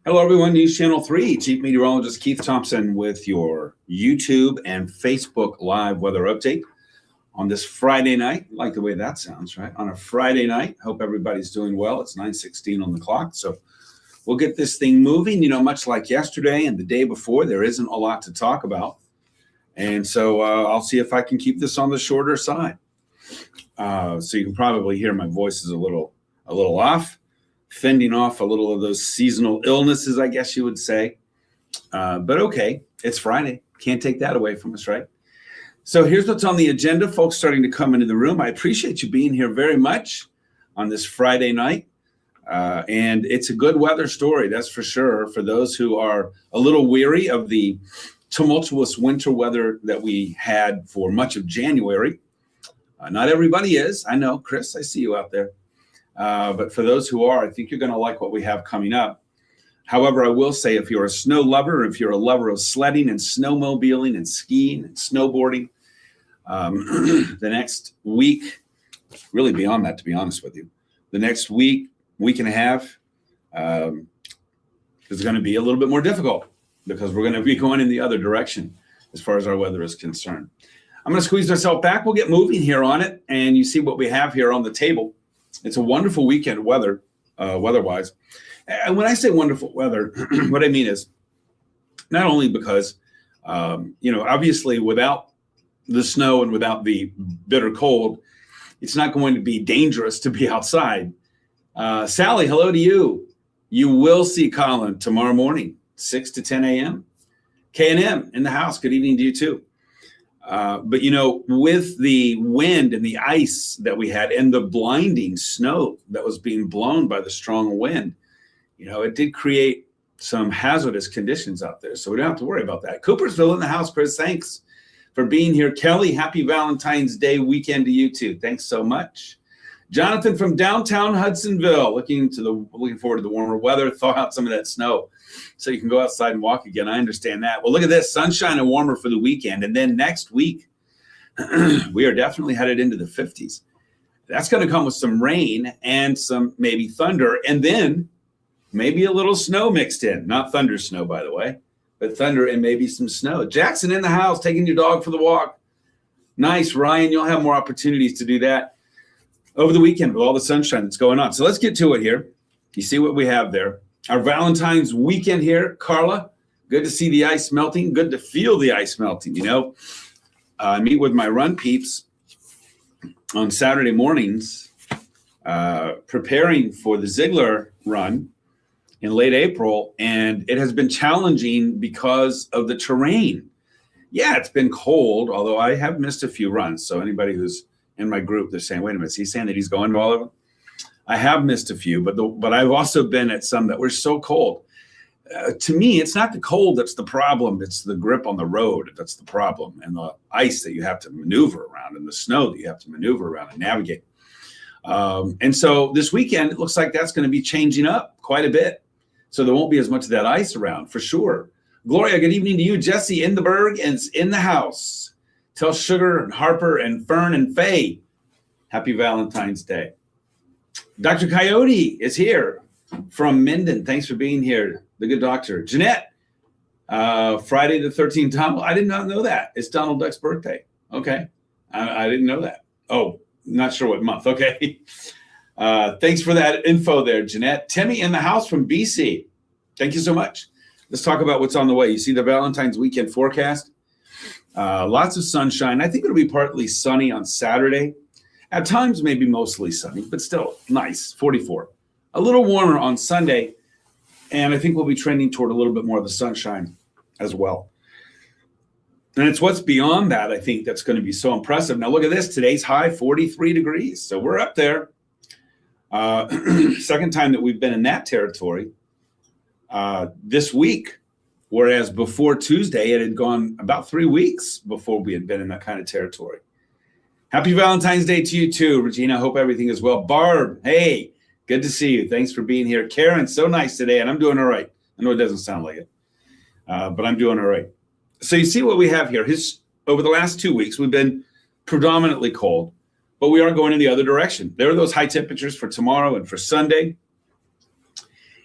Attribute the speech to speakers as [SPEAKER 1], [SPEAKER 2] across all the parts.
[SPEAKER 1] Hello, everyone. News Channel 3, Chief Meteorologist Keith Thompson with your YouTube and Facebook Live weather update on this Friday night. I like the way that sounds, right? On a Friday night. Hope everybody's doing well. It's 9:16 on the clock. So we'll get this thing moving. You know, much like yesterday and the day before, there isn't a lot to talk about. And so I'll see if I can keep this on the shorter side. So you can probably hear my voice is a little off. Fending off a little of those seasonal illnesses, I guess you would say. But okay, it's Friday. Can't take that away from us, right? So here's what's on the agenda. Folks starting to come into the room. I appreciate you being here very much on this Friday night. And it's a good weather story, that's for sure, for those who are a little weary of the tumultuous winter weather that we had for much of January. Not everybody is. I know, Chris, I see you out there. But for those who are, I think you're going to like what we have coming up. However, I will say if you're a snow lover, if you're a lover of sledding and snowmobiling and skiing and snowboarding, the next week, really beyond that, to be honest with you, the next week and a half is going to be a little bit more difficult because we're going to be going in the other direction as far as our weather is concerned. I'm going to squeeze myself back. We'll get moving here on it. And you see what we have here on the table. It's a wonderful weekend weather-wise. And when I say wonderful weather, what I mean is not only because, obviously without the snow and without the bitter cold, it's not going to be dangerous to be outside. Sally, hello to you. You will see Colin tomorrow morning, 6 to 10 a.m. K&M in the house. Good evening to you too. But, with the wind and the ice that we had and the blinding snow that was being blown by the strong wind, it did create some hazardous conditions out there. So we don't have to worry about that. Coopersville in the house, Chris. Thanks for being here. Kelly, happy Valentine's Day weekend to you too. Thanks so much. Jonathan from downtown Hudsonville, looking forward to the warmer weather, thaw out some of that snow so you can go outside and walk again. I understand that. Well, look at this, sunshine and warmer for the weekend. And then next week, we are definitely headed into the 50s. That's going to come with some rain and some maybe thunder, and then maybe a little snow mixed in. Not thunder snow, by the way, but thunder and maybe some snow. Jackson in the house, taking your dog for the walk. Nice, Ryan. You'll have more opportunities to do that over the weekend with all the sunshine that's going on. So let's get to it here. You see what we have there. Our Valentine's weekend here. Carla, good to see the ice melting. Good to feel the ice melting. I meet with my run peeps on Saturday mornings, preparing for the Ziegler run in late April. And it has been challenging because of the terrain. Yeah, it's been cold, although I have missed a few runs. So anybody who's in my group, they're saying, wait a minute, is he saying that he's going to all of them? I have missed a few, but I've also been at some that were so cold. To me, it's not the cold that's the problem. It's the grip on the road that's the problem, and the ice that you have to maneuver around, and the snow that you have to maneuver around and navigate. And so this weekend, it looks like that's going to be changing up quite a bit. So there won't be as much of that ice around for sure. Gloria, good evening to you. Jesse in the Berg and in the house. Tell Sugar and Harper and Fern and Faye, happy Valentine's Day. Dr. Coyote is here from Minden. Thanks for being here, the good doctor. Jeanette, Friday the 13th. Donald, I did not know that. It's Donald Duck's birthday. Okay. I didn't know that. Oh, not sure what month. Okay. Thanks for that info there, Jeanette. Timmy in the house from BC. Thank you so much. Let's talk about what's on the way. You see the Valentine's weekend forecast? Lots of sunshine. I think it'll be partly sunny on Saturday. At times, maybe mostly sunny, but still nice, 44. A little warmer on Sunday, and I think we'll be trending toward a little bit more of the sunshine as well. And it's what's beyond that, I think, that's going to be so impressive. Now, look at this. Today's high, 43 degrees. So we're up there. Second time that we've been in that territory this week. Whereas before Tuesday, it had gone about 3 weeks before we had been in that kind of territory. Happy Valentine's Day to you too, Regina. Hope everything is well. Barb, hey, good to see you. Thanks for being here. Karen, so nice today, and I'm doing all right. I know it doesn't sound like it, but I'm doing all right. So you see what we have here. Over the last 2 weeks, we've been predominantly cold, but we are going in the other direction. There are those high temperatures for tomorrow and for Sunday.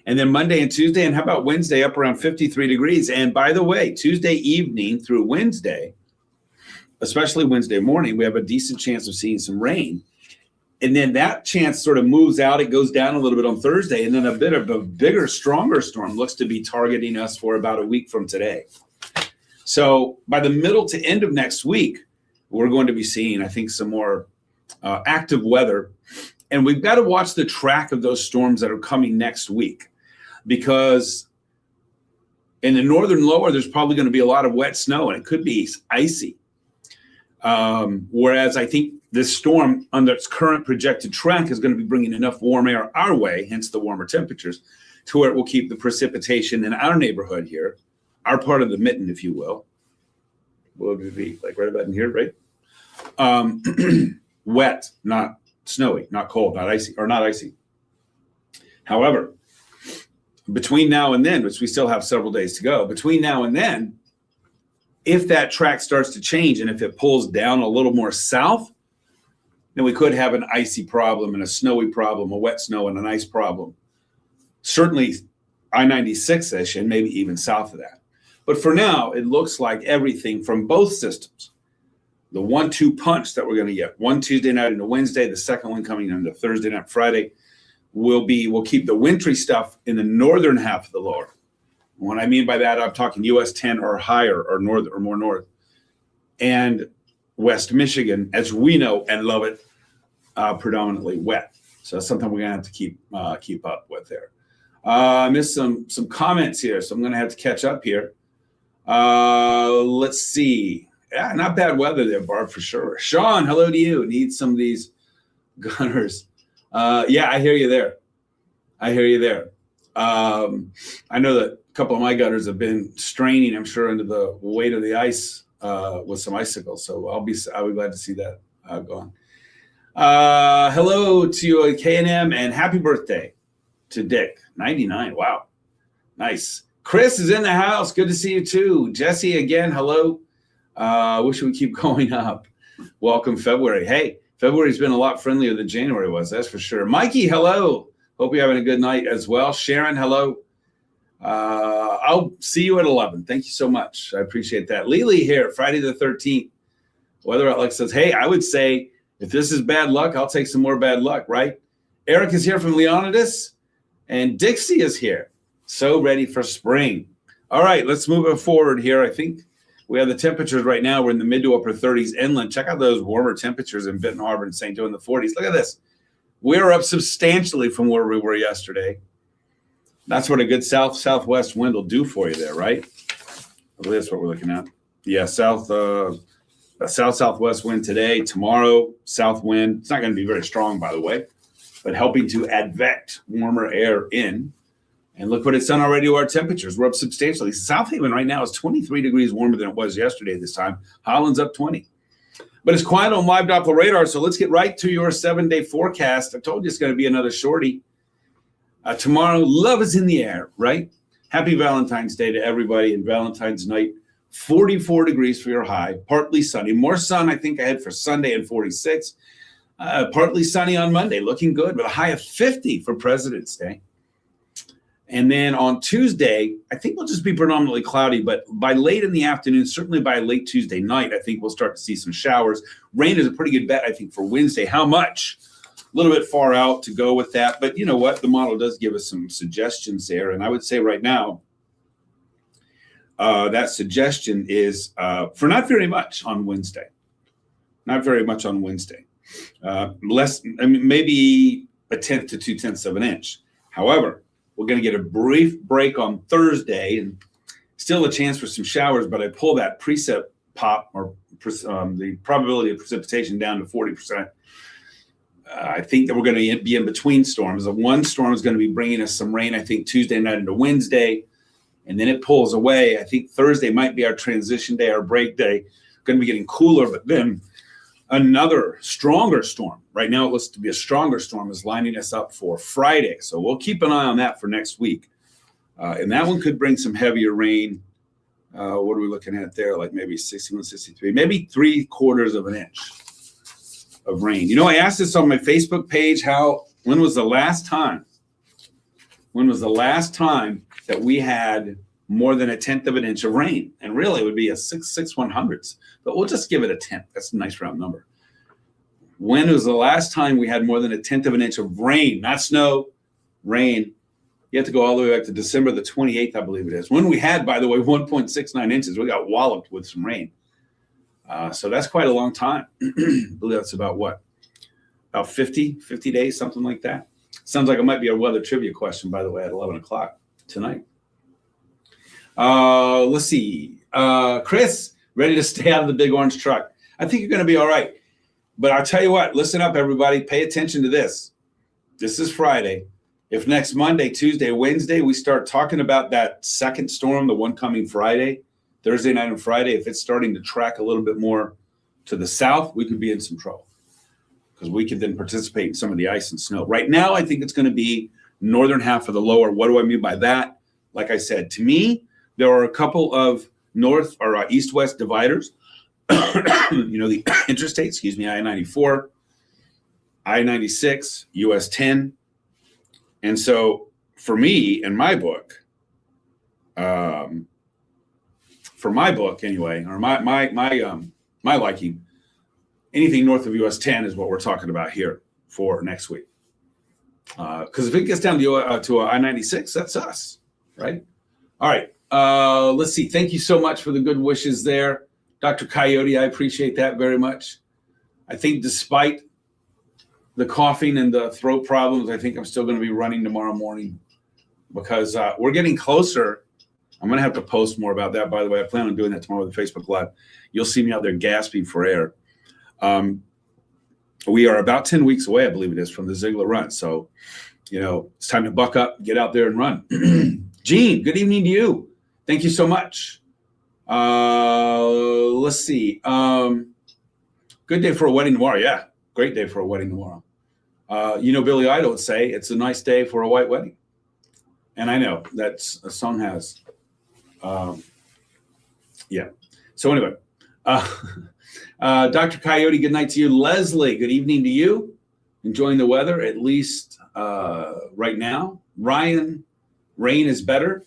[SPEAKER 1] And then Monday and Tuesday, and how about Wednesday, up around 53 degrees. And by the way, Tuesday evening through Wednesday, especially Wednesday morning, we have a decent chance of seeing some rain. And then that chance sort of moves out. It goes down a little bit on Thursday. And then a bit of a bigger, stronger storm looks to be targeting us for about a week from today. So by the middle to end of next week, we're going to be seeing, I think, some more active weather. And we've got to watch the track of those storms that are coming next week, because in the northern lower, there's probably going to be a lot of wet snow, and it could be icy. Whereas I think this storm under its current projected track is going to be bringing enough warm air our way, hence the warmer temperatures, to where it will keep the precipitation in our neighborhood here, our part of the mitten, if you will. What would it be? Like right about in here, right? Wet, not snowy, not cold, not icy, or not icy. However, between now and then, which we still have several days to go, between now and then, if that track starts to change and if it pulls down a little more south, then we could have an icy problem and a snowy problem, a wet snow and an ice problem. Certainly I-96-ish and maybe even south of that. But for now, it looks like everything from both systems, the 1-2 punch that we're going to get, one Tuesday night into Wednesday, the second one coming into Thursday night, Friday, we'll keep the wintry stuff in the northern half of the lower. What I mean by that, I'm talking US 10 or higher, or north, or more north, and West Michigan, as we know and love it, predominantly wet. So that's something we're going to have to keep up with there. I missed some comments here, so I'm going to have to catch up here. Let's see. Yeah, not bad weather there, Barb, for sure. Sean, hello to you. Need some of these gunners. Yeah, I hear you there. I know that a couple of my gutters have been straining, I'm sure, under the weight of the ice with some icicles. So I'll be glad to see that going. Hello to K&M and happy birthday to Dick, 99. Wow, nice. Chris is in the house. Good to see you too. Jesse again. Hello. Wish we keep going up. Welcome February. Hey, February's been a lot friendlier than January was. That's for sure. Mikey, hello. Hope you're having a good night as well. Sharon, hello. I'll see you at 11. Thank you so much. I appreciate that. Lily here, Friday the 13th. Weather Outlook says, hey, I would say if this is bad luck, I'll take some more bad luck, right? Eric is here from Leonidas, and Dixie is here. So ready for spring. All right, let's move it forward here. I think we have the temperatures right now. We're in the mid to upper 30s inland. Check out those warmer temperatures in Benton Harbor and St. Joe in the 40s. Look at this. We're up substantially from where we were yesterday. That's what a good south-southwest wind will do for you there, right? That's what we're looking at. Yeah, south-southwest wind today. Tomorrow, south wind. It's not going to be very strong, by the way, but helping to advect warmer air in. And look what it's done already to our temperatures. We're up substantially. South Haven right now is 23 degrees warmer than it was yesterday this time. Holland's up 20. But it's quiet on Live Doppler radar, so let's get right to your 7-day forecast. I told you it's going to be another shorty. Tomorrow, love is in the air, right? Happy Valentine's Day to everybody, and Valentine's night, 44 degrees for your high, partly sunny. More sun, I think, ahead for Sunday and 46. Partly sunny on Monday, looking good, with a high of 50 for President's Day. And then on Tuesday, I think we'll just be predominantly cloudy, but by late in the afternoon, certainly by late Tuesday night, I think we'll start to see some showers. Rain is a pretty good bet, I think, for Wednesday. How much? A little bit far out to go with that. But you know what? The model does give us some suggestions there. And I would say right now, that suggestion is for not very much on Wednesday. Not very much on Wednesday. Less, I mean, maybe 1/10 to 2/10 of an inch. However, we're going to get a brief break on Thursday and still a chance for some showers, but I pull that precip pop or the probability of precipitation down to 40%. I think that we're going to be in between storms. The one storm is going to be bringing us some rain, I think, Tuesday night into Wednesday, and then it pulls away. I think Thursday might be our transition day, our break day. Going to be getting cooler, but then another stronger storm. Right now, it looks to be a stronger storm is lining us up for Friday. So we'll keep an eye on that for next week. And that one could bring some heavier rain. What are we looking at there? Like maybe 61, 63, maybe 3/4 of an inch of rain. You know, I asked this on my Facebook page, when was the last time when was the last time that we had more than 1/10 of an inch of rain? And really, it would be a 6/100ths, but we'll just give it a 10th. That's a nice round number. When was the last time we had more than 1/10 of an inch of rain? Not snow, rain. You have to go all the way back to December the 28th, I believe it is. When we had, by the way, 1.69 inches. We got walloped with some rain. So that's quite a long time. I believe that's about what? About 50 days, something like that. Sounds like it might be a weather trivia question, by the way, at 11 o'clock tonight. Let's see. Chris, ready to stay out of the big orange truck. I think you're going to be all right. But I'll tell you what, listen up, everybody. Pay attention to this. This is Friday. If next Monday, Tuesday, Wednesday, we start talking about that second storm, the one coming Friday, Thursday night and Friday, if it's starting to track a little bit more to the south, we could be in some trouble because we could then participate in some of the ice and snow. Right now, I think it's going to be northern half of the lower. What do I mean by that? Like I said, to me, there are a couple of north or east-west dividers. The interstate, I-94, I-96, US 10. And so for me, in my book, anyway, or my liking, anything north of US 10 is what we're talking about here for next week. Because if it gets down to I-96, that's us, right? All right. Let's see. Thank you so much for the good wishes there. Dr. Coyote, I appreciate that very much. I think despite the coughing and the throat problems, I think I'm still going to be running tomorrow morning because we're getting closer. I'm going to have to post more about that, by the way. I plan on doing that tomorrow with Facebook Live. You'll see me out there gasping for air. We are about 10 weeks away, I believe it is, from the Ziegler Run. So, it's time to buck up, get out there and run. Gene, good evening to you. Thank you so much. Let's see. Good day for a wedding tomorrow. Yeah, great day for a wedding tomorrow. Billy Idol would say it's a nice day for a white wedding. And I know that's a song has. Yeah. So anyway, Dr. Coyote, good night to you. Leslie, good evening to you. Enjoying the weather, at least right now. Ryan, rain is better.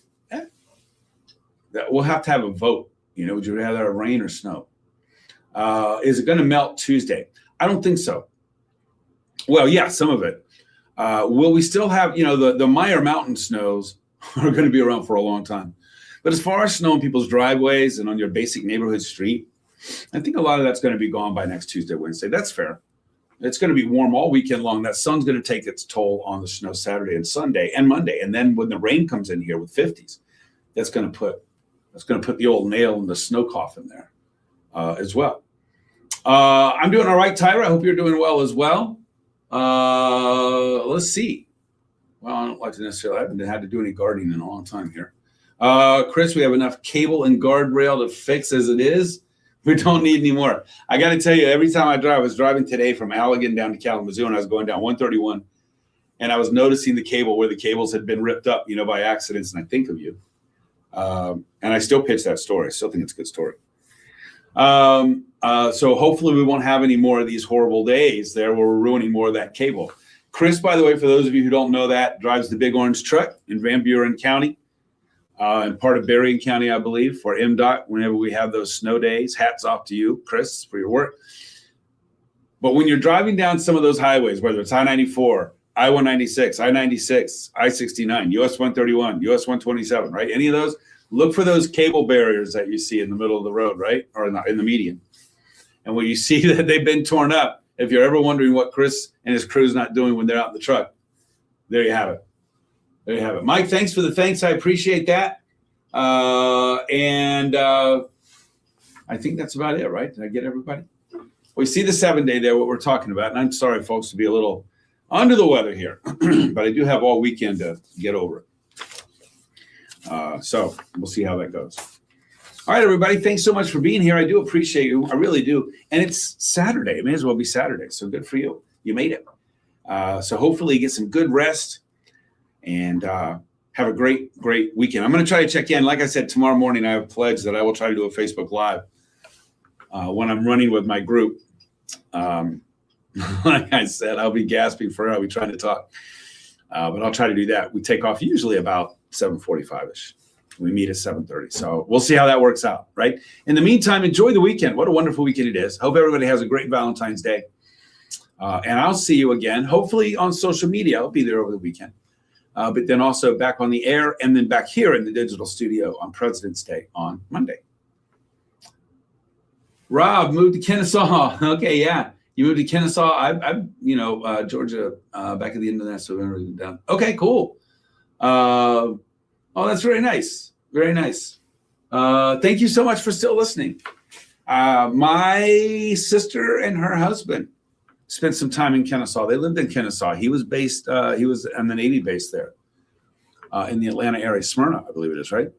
[SPEAKER 1] We'll have to have a vote. Would you rather have rain or snow? Is it going to melt Tuesday? I don't think so. Well, yeah, some of it. Will we still have, the Meyer Mountain snows are going to be around for a long time. But as far as snow in people's driveways and on your basic neighborhood street, I think a lot of that's going to be gone by next Tuesday, Wednesday. That's fair. It's going to be warm all weekend long. That sun's going to take its toll on the snow Saturday and Sunday and Monday. And then when the rain comes in here with 50s, that's going to put the old nail in the snow coffin there as well. I'm doing all right, Tyra. I hope you're doing well as well. Let's see. Well, I don't like to necessarily, I haven't had to do any gardening in a long time here. Chris, we have enough cable and guardrail to fix as it is. We don't need any more. I got to tell you, every time I drive, I was driving today from Allegan down to Kalamazoo, and I was going down 131, and I was noticing the cable where the cables had been ripped up, by accidents, and I think of you. And I still pitch that story. I still think it's a good story. So hopefully we won't have any more of these horrible days there where we're ruining more of that cable. Chris, by the way, for those of you who don't know that, drives the big orange truck in Van Buren County and part of Berrien County, I believe, for MDOT whenever we have those snow days. Hats off to you, Chris, for your work. But when you're driving down some of those highways, whether it's I-94, I-196, I-96, I-69, US 131, US 127, right? Any of those, look for those cable barriers that you see in the middle of the road, right? Or in the median. And when you see that they've been torn up, if you're ever wondering what Chris and his crew's not doing when they're out in the truck, there you have it. There you have it. Mike, thanks for the thanks. I appreciate that. And I think that's about it, right? Did I get everybody? We see the 7-day there, what we're talking about. And I'm sorry, folks, to be a little under the weather here, but I do have all weekend to get over it. So we'll see how that goes. All right, everybody. Thanks so much for being here. I do appreciate you. I really do. And it's Saturday. It may as well be Saturday. So good for you. You made it. So hopefully you get some good rest and have a great weekend. I'm going to try to check in. Like I said, tomorrow morning, I have pledged that I will try to do a Facebook Live when I'm running with my group. Like I said, I'll be gasping for it. I'll be trying to talk. But I'll try to do that. We take off usually about 7:45ish. We meet at 7:30. So we'll see how that works out, right? In the meantime, enjoy the weekend. What a wonderful weekend it is. Hope everybody has a great Valentine's Day. And I'll see you again, hopefully on social media. I'll be there over the weekend. But then also back on the air and then back here in the digital studio on President's Day on Monday. Rob moved to Kennesaw. Okay, yeah. You moved to Kennesaw. I'm Georgia, back at the end of that. So we're down. Okay, cool. Oh, that's very nice. Very nice. Thank you so much for still listening. My sister and her husband spent some time in Kennesaw. They lived in Kennesaw. He was on the Navy base there in the Atlanta area, Smyrna, I believe it is, right?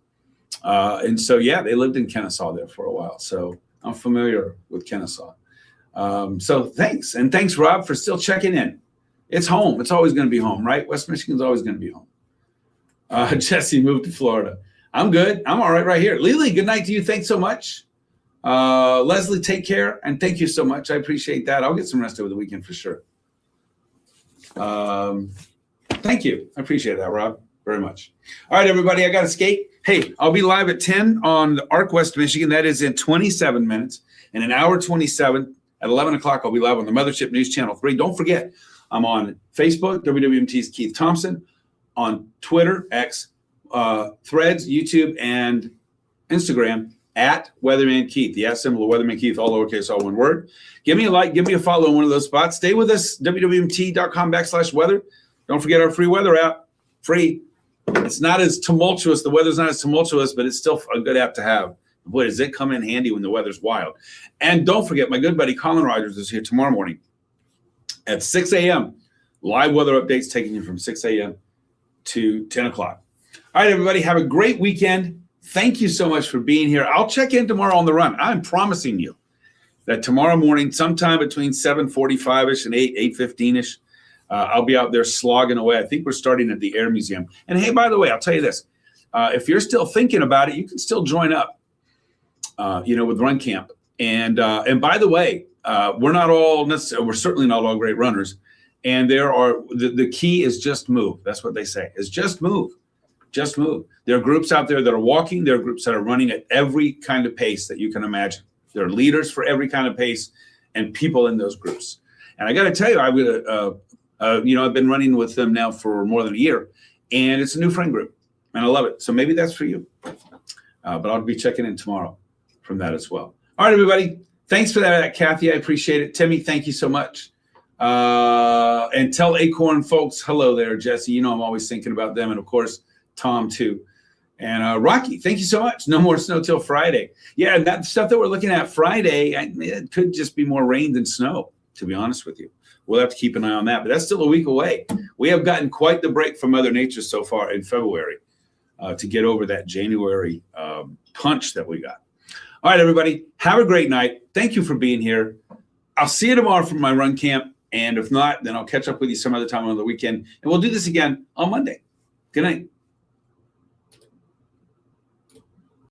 [SPEAKER 1] And so, yeah, they lived in Kennesaw there for a while. So I'm familiar with Kennesaw. So thanks. And thanks, Rob, for still checking in. It's home. It's always going to be home, right? West Michigan's always going to be home. Jesse moved to Florida. I'm good. I'm all right here. Lily, good night to you. Thanks so much. Leslie, take care. And thank you so much. I appreciate that. I'll get some rest over the weekend for sure. Thank you. I appreciate that, Rob, very much. All right, everybody, I got to skate. Hey, I'll be live at 10 on the ARC West Michigan. That is in 27 minutes. In an hour 27, at 11 o'clock, I'll be live on the Mothership News Channel 3. Don't forget, I'm on Facebook, WWMT's Keith Thompson, on Twitter, X, Threads, YouTube, and Instagram at Weatherman Keith. The @ symbol of Weatherman Keith, all lowercase, all one word. Give me a like, give me a follow on one of those spots. Stay with us, WWMT.com/weather. Don't forget our free weather app, free. It's not as tumultuous. The weather's not as tumultuous, but it's still a good app to have. Boy, does it come in handy when the weather's wild. And don't forget, my good buddy Colin Rogers is here tomorrow morning at 6 a.m. Live weather updates taking you from 6 a.m. to 10 o'clock. All right, everybody, have a great weekend. Thank you so much for being here. I'll check in tomorrow on the run. I'm promising you that tomorrow morning, sometime between 7:45-ish and 8:15-ish, I'll be out there slogging away. I think we're starting at the Air Museum. And hey, by the way, I'll tell you this. If you're still thinking about it, you can still join up, with Run Camp. And by the way, we're certainly not all great runners. And the key is just move. That's what they say, is just move. Just move. There are groups out there that are walking. There are groups that are running at every kind of pace that you can imagine. There are leaders for every kind of pace and people in those groups. And I got to tell you, I've been running with them now for more than a year, and it's a new friend group, and I love it. So maybe that's for you. But I'll be checking in tomorrow from that as well. All right, everybody. Thanks for that, Kathy. I appreciate it. Timmy, thank you so much. And tell Acorn folks hello there, Jesse. You know I'm always thinking about them, and of course Tom too. And Rocky, thank you so much. No more snow till Friday. Yeah, and that stuff that we're looking at Friday, it could just be more rain than snow, to be honest with you. We'll have to keep an eye on that, but that's still a week away. We have gotten quite the break from Mother Nature so far in February to get over that January punch that we got. All right, everybody, have a great night. Thank you for being here. I'll see you tomorrow from my run camp. And if not, then I'll catch up with you some other time on the weekend. And we'll do this again on Monday. Good night.